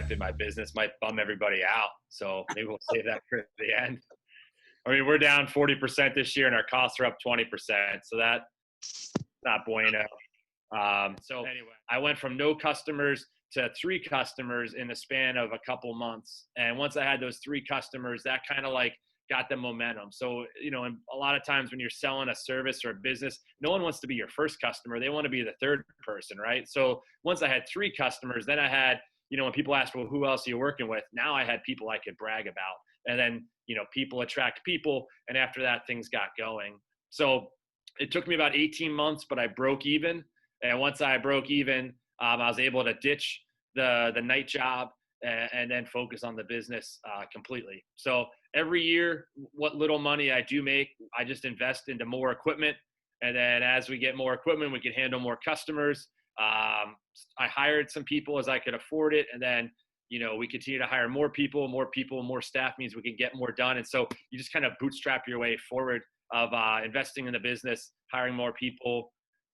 affected my business might bum everybody out. So maybe we'll save that for the end. I mean, we're down 40% this year and our costs are up 20%. So that's not bueno. So anyway, I went from no customers to 3 customers in the span of a couple months. And once I had those 3 customers, that kind of like got the momentum. So, you know, and a lot of times when you're selling a service or a business, no one wants to be your first customer. They want to be the third person, right? So once I had 3 customers, then I had, you know, when people asked, well, who else are you working with? Now I had people I could brag about. And then, you know, people attract people. And after that, things got going. So it took me about 18 months, but I broke even. And once I broke even, I was able to ditch the night job and then focus on the business completely. So every year, what little money I do make, I just invest into more equipment. And then as we get more equipment, we can handle more customers. I hired some people as I could afford it. And then, you know, we continue to hire more people, more staff means we can get more done. And so you just kind of bootstrap your way forward of investing in the business, hiring more people,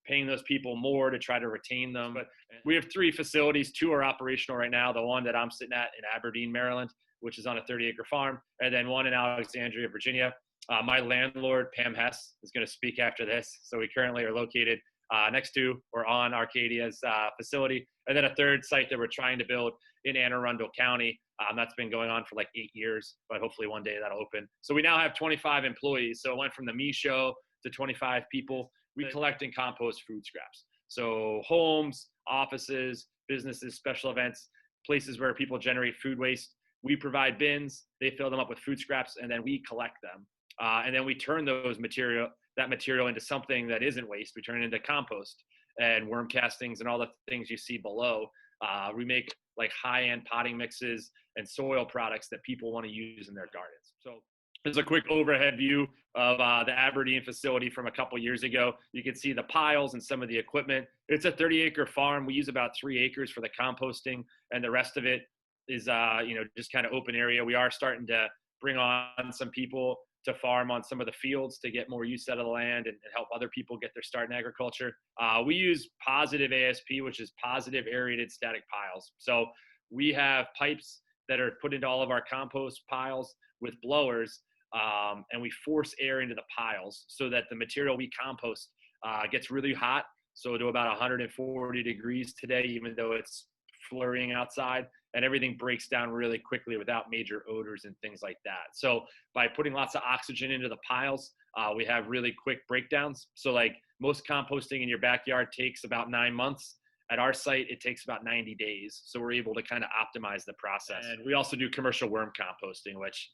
paying those people more to try to retain them. But we have 3 facilities. 2 are operational right now. The one that I'm sitting at in Aberdeen, Maryland, which is on a 30-acre farm, and then one in Alexandria, Virginia. My landlord, Pam Hess, is going to speak after this. So we currently are located next to or on Arcadia's facility. And then a 3rd site that we're trying to build in Anne Arundel County. That's been going on for like 8 years, but hopefully one day that'll open. So we now have 25 employees. So it went from the me show to 25 people. We collect and compost food scraps. So homes, offices, businesses, special events, places where people generate food waste. We provide bins, they fill them up with food scraps, and then we collect them. And then we turn that material into something that isn't waste. We turn it into compost and worm castings and all the things you see below. We make like high-end potting mixes and soil products that people want to use in their gardens. So there's a quick overhead view of the Aberdeen facility from a couple years ago. You can see the piles and some of the equipment. It's a 30-acre farm. We use about 3 acres for the composting, and the rest of it is, you know, just kind of open area. We are starting to bring on some people to farm on some of the fields to get more use out of the land and help other people get their start in agriculture. We use positive ASP, which is positive aerated static piles. So we have pipes that are put into all of our compost piles with blowers, and we force air into the piles so that the material we compost gets really hot. So to about 140 degrees today, even though it's flurrying outside, and everything breaks down really quickly without major odors and things like that. So by putting lots of oxygen into the piles, we have really quick breakdowns. So like most composting in your backyard takes about 9 months. At our site, it takes about 90 days. So we're able to kind of optimize the process. And we also do commercial worm composting, which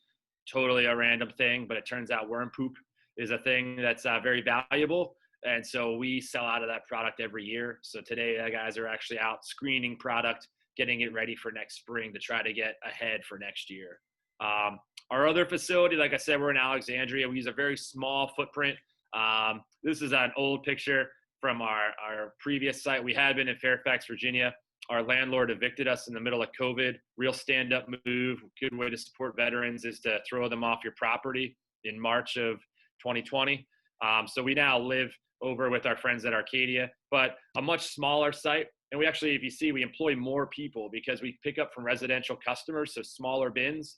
totally a random thing, but it turns out worm poop is a thing that's very valuable. And so we sell out of that product every year. So today, the guys are actually out screening product, getting it ready for next spring to try to get ahead for next year. Our other facility, like I said, we're in Alexandria. We use a very small footprint. This is an old picture from our previous site. We had been in Fairfax, Virginia. Our landlord evicted us in the middle of COVID. Real stand-up move. Good way to support veterans is to throw them off your property in March of 2020. So we now live over with our friends at Arcadia, but a much smaller site. And we actually, if you see, we employ more people because we pick up from residential customers, so smaller bins.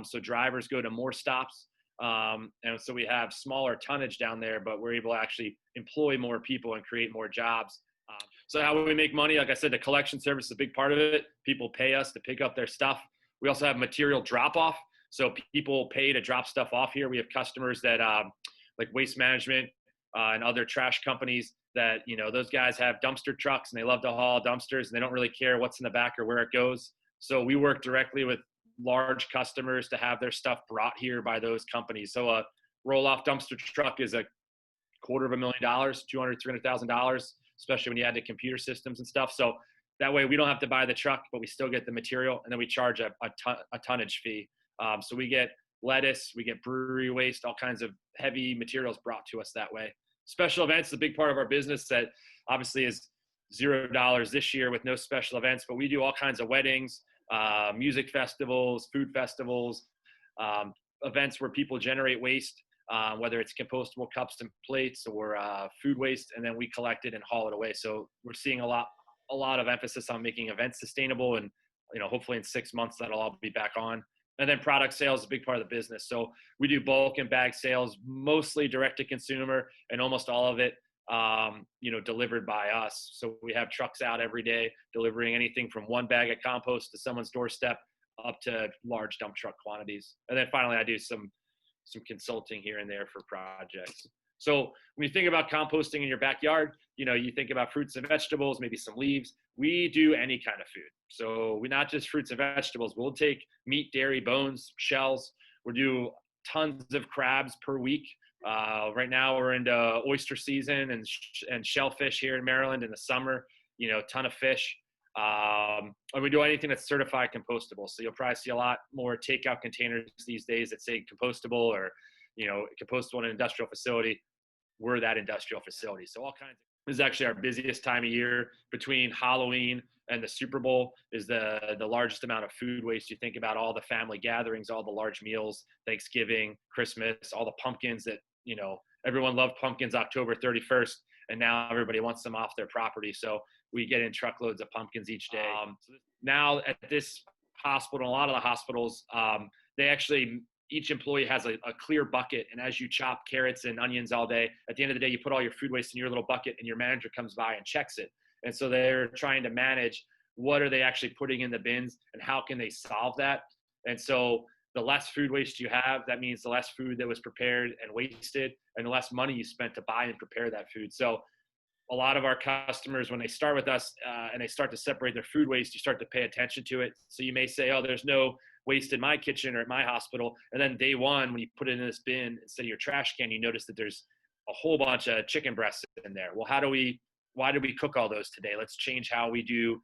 So drivers go to more stops. And so we have smaller tonnage down there, but we're able to actually employ more people and create more jobs. So how we make money, like I said, the collection service is a big part of it. People pay us to pick up their stuff. We also have material drop-off. So people pay to drop stuff off here. We have customers that like Waste Management and other trash companies that, you know, those guys have dumpster trucks and they love to haul dumpsters and they don't really care what's in the back or where it goes. So we work directly with large customers to have their stuff brought here by those companies. So a roll-off dumpster truck is $250,000, $300,000, especially when you add the computer systems and stuff. So that way we don't have to buy the truck, but we still get the material, and then we charge a tonnage fee. So we get lettuce, we get brewery waste, all kinds of heavy materials brought to us that way. Special events is a big part of our business that obviously is $0 this year with no special events, but we do all kinds of weddings, music festivals, food festivals, events where people generate waste, whether it's compostable cups and plates or food waste, and then we collect it and haul it away. So we're seeing a lot of emphasis on making events sustainable and hopefully in 6 months that'll all be back on. And then product sales is a big part of the business. So we do bulk and bag sales, mostly direct to consumer, and almost all of it, delivered by us. So we have trucks out every day delivering anything from 1 bag of compost to someone's doorstep up to large dump truck quantities. And then finally, I do some consulting here and there for projects. So when you think about composting in your backyard, you think about fruits and vegetables, maybe some leaves. We do any kind of food. So we not just fruits and vegetables. We'll take meat, dairy, bones, shells. We'll do tons of crabs per week. Right now we're into oyster season and shellfish here in Maryland in the summer. Ton of fish. And we do anything that's certified compostable. So you'll probably see a lot more takeout containers these days that say compostable or, compostable in an industrial facility. We're that industrial facility. So all kinds of, this is actually our busiest time of year. Between Halloween and the Super Bowl is the largest amount of food waste. You think about all the family gatherings, all the large meals, Thanksgiving, Christmas, all the pumpkins that, everyone loved pumpkins October 31st, and now everybody wants them off their property. So we get in truckloads of pumpkins each day. Now at this hospital, a lot of the hospitals, they actually, each employee has a clear bucket. And as you chop carrots and onions all day, at the end of the day, you put all your food waste in your little bucket and your manager comes by and checks it. And so they're trying to manage what are they actually putting in the bins and how can they solve that. And so the less food waste you have, that means the less food that was prepared and wasted and the less money you spent to buy and prepare that food. So a lot of our customers, when they start with us and they start to separate their food waste, you start to pay attention to it. So you may say, oh, there's no waste in my kitchen or at my hospital. And then day one, when you put it in this bin instead of your trash can, you notice that there's a whole bunch of chicken breasts in there. Well, why did we cook all those today? Let's change how we do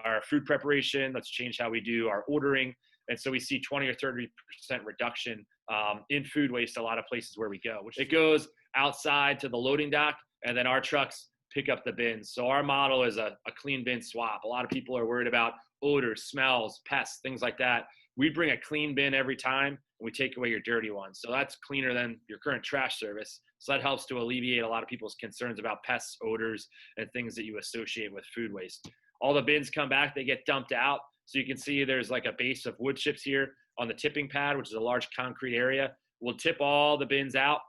our food preparation. Let's change how we do our ordering. And so we see 20 or 30% reduction in food waste a lot of places where we go, which it goes outside to the loading dock, and then our trucks pick up the bins. So our model is a clean bin swap. A lot of people are worried about odors, smells, pests, things like that. We bring a clean bin every time, and we take away your dirty ones. So that's cleaner than your current trash service. So that helps to alleviate a lot of people's concerns about pests, odors, and things that you associate with food waste. All the bins come back, they get dumped out. So you can see there's like a base of wood chips here on the tipping pad, which is a large concrete area. We'll tip all the bins out.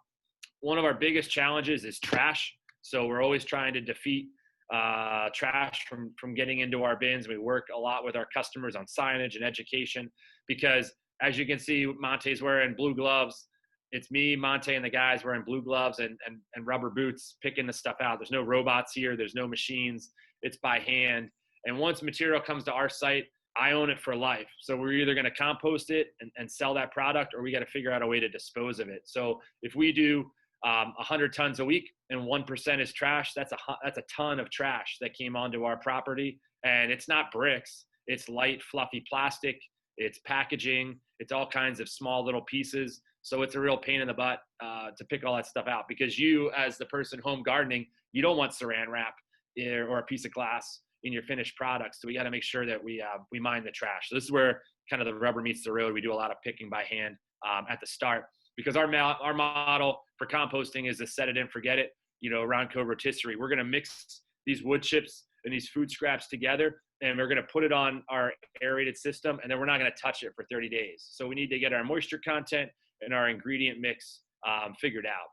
One of our biggest challenges is trash. So we're always trying to defeat trash from getting into our bins. We work a lot with our customers on signage and education because, as you can see, Monte's wearing blue gloves. It's me, Monte, and the guys wearing blue gloves and rubber boots picking the stuff out. There's no robots here. There's no machines. It's by hand. And once material comes to our site, I own it for life. So we're either going to compost it and sell that product, or we got to figure out a way to dispose of it. So if we do 100 tons a week and 1% is trash, that's a ton of trash that came onto our property. And it's not bricks. It's light, fluffy plastic. It's packaging. It's all kinds of small little pieces. So it's a real pain in the butt to pick all that stuff out, because you, as the person home gardening, you don't want saran wrap or a piece of glass in your finished product. So we got to make sure that we mind the trash. So this is where kind of the rubber meets the road. We do a lot of picking by hand at the start, because our model for composting is to set it and forget it, around co-rotisserie. We're going to mix these wood chips and these food scraps together, and we're going to put it on our aerated system, and then we're not going to touch it for 30 days. So we need to get our moisture content and our ingredient mix figured out.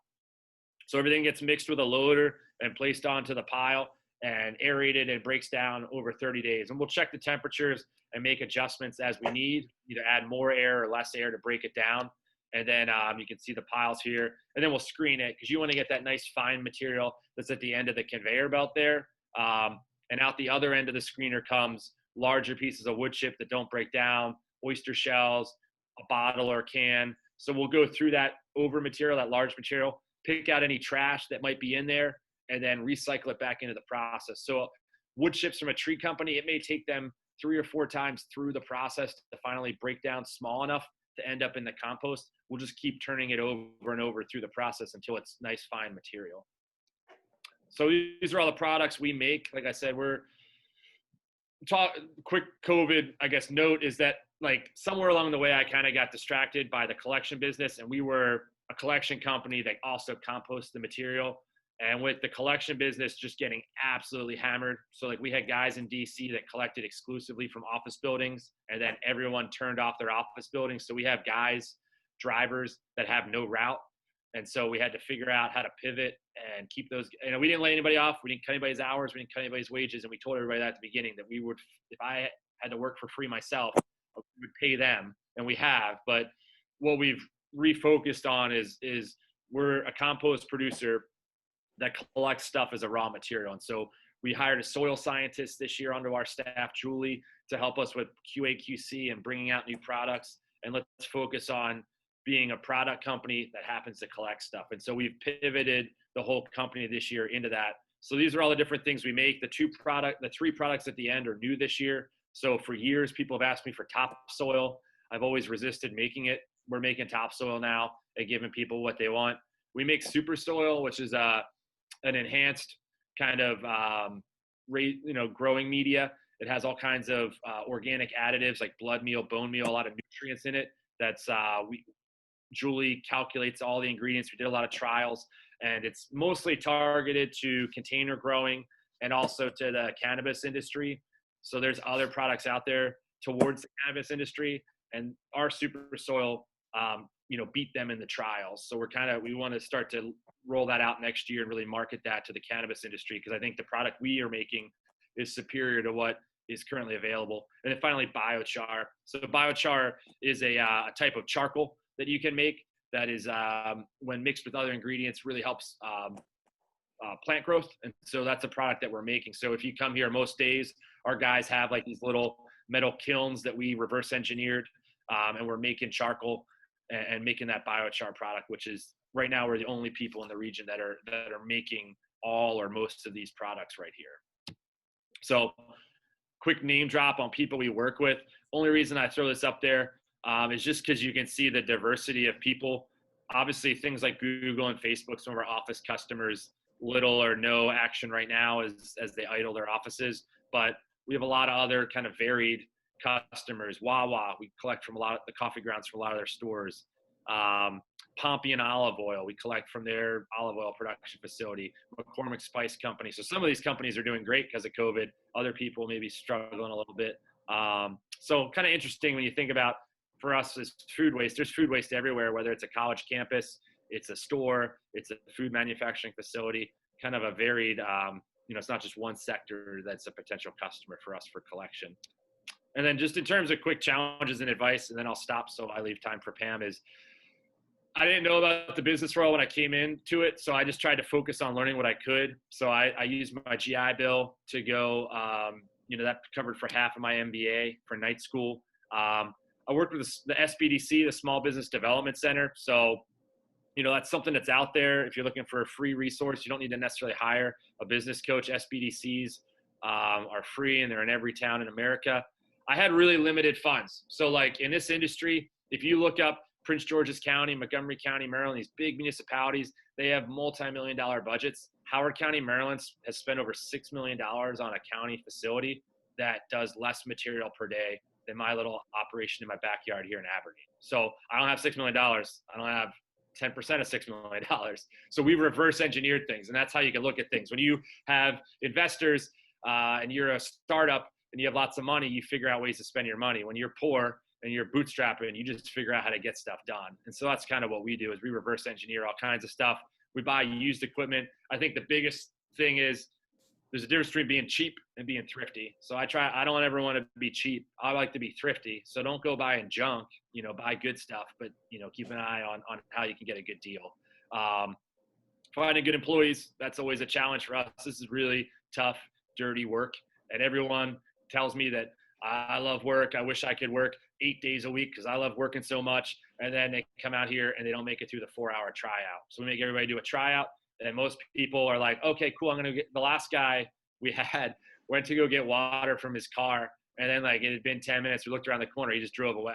So everything gets mixed with a loader and placed onto the pile and aerated, and breaks down over 30 days. And we'll check the temperatures and make adjustments as we need, either add more air or less air to break it down. And then you can see the piles here, and then we'll screen it, because you want to get that nice fine material that's at the end of the conveyor belt there. And out the other end of the screener comes larger pieces of wood chip that don't break down, oyster shells, a bottle or can. So we'll go through that over material, that large material, pick out any trash that might be in there, and then recycle it back into the process. So wood chips from a tree company, it may take them 3 or 4 times through the process to finally break down small enough to end up in the compost. We'll just keep turning it over and over through the process until it's nice, fine material. So these are all the products we make. Like I said, quick COVID, I guess, note is that, like, somewhere along the way, I kind of got distracted by the collection business, and we were a collection company that also composts the material. And with the collection business just getting absolutely hammered. So like we had guys in DC that collected exclusively from office buildings, and then everyone turned off their office buildings. So we have guys, drivers that have no route. And so we had to figure out how to pivot and keep those, we didn't lay anybody off. We didn't cut anybody's hours. We didn't cut anybody's wages. And we told everybody that at the beginning that we would, if I had to work for free myself, we would pay them, and we have. But what we've refocused on is we're a compost producer that collects stuff as a raw material. And so we hired a soil scientist this year onto our staff, Julie, to help us with QA, QC and bringing out new products. And let's focus on being a product company that happens to collect stuff. And so we've pivoted the whole company this year into that. So these are all the different things we make. The three products at the end are new this year. So for years, people have asked me for topsoil. I've always resisted making it. We're making topsoil now and giving people what they want. We make super soil, which is an enhanced kind of growing media. It has all kinds of organic additives like blood meal, bone meal, a lot of nutrients in it. That's Julie calculates all the ingredients. We did a lot of trials, and it's mostly targeted to container growing and also to the cannabis industry. So there's other products out there towards the cannabis industry, and our super soil beat them in the trials. So we want to start to roll that out next year and really market that to the cannabis industry, because I think the product we are making is superior to what is currently available. And then finally, biochar. So biochar is a type of charcoal that you can make that is, when mixed with other ingredients, really helps plant growth. And so that's a product that we're making. So if you come here most days, our guys have like these little metal kilns that we reverse engineered, and we're making charcoal and making that biochar product, which is right now we're the only people in the region that are making all or most of these products right here. So quick name drop on people we work with. Only reason I throw this up there is just because you can see the diversity of people. Obviously things like Google and Facebook, some of our office customers, little or no action right now as they idle their offices, but we have a lot of other kind of varied customers. Wawa, we collect from a lot of the coffee grounds from a lot of their stores. Pompey and Olive Oil, we collect from their olive oil production facility. McCormick Spice Company. So some of these companies are doing great because of COVID. Other people may be struggling a little bit. So kind of interesting when you think about, for us, is food waste. There's food waste everywhere, whether it's a college campus, it's a store, it's a food manufacturing facility, kind of a varied, it's not just one sector that's a potential customer for us for collection. And then just in terms of quick challenges and advice, and then I'll stop so I leave time for Pam, is I didn't know about the business role when I came into it, so I just tried to focus on learning what I could. So I used my GI Bill to go, that covered for half of my MBA for night school. I worked with the SBDC, the Small Business Development Center. So, that's something that's out there. If you're looking for a free resource, you don't need to necessarily hire a business coach. SBDCs are free, and they're in every town in America. I had really limited funds. So like in this industry, if you look up Prince George's County, Montgomery County, Maryland, these big municipalities, they have multi-million-dollar budgets. Howard County, Maryland has spent over $6 million on a county facility that does less material per day than my little operation in my backyard here in Aberdeen. So I don't have $6 million. I don't have 10% of $6 million. So we reverse engineered things, and that's how you can look at things. When you have investors and you're a startup and you have lots of money, you figure out ways to spend your money. When you're poor and you're bootstrapping, you just figure out how to get stuff done. And so that's kind of what we do, is we reverse engineer all kinds of stuff. We buy used equipment. I think the biggest thing is there's a difference between being cheap and being thrifty. So I don't ever want to be cheap. I like to be thrifty. So don't go buying junk, buy good stuff, but keep an eye on how you can get a good deal. Finding good employees, that's always a challenge for us. This is really tough, dirty work. And everyone tells me that I love work. I wish I could work 8 days a week because I love working so much. And then they come out here and they don't make it through the 4-hour tryout. So we make everybody do a tryout. And most people are like, okay, cool. I'm going to get, the last guy we had went to go get water from his car. And then like it had been 10 minutes. We looked around the corner. He just drove away.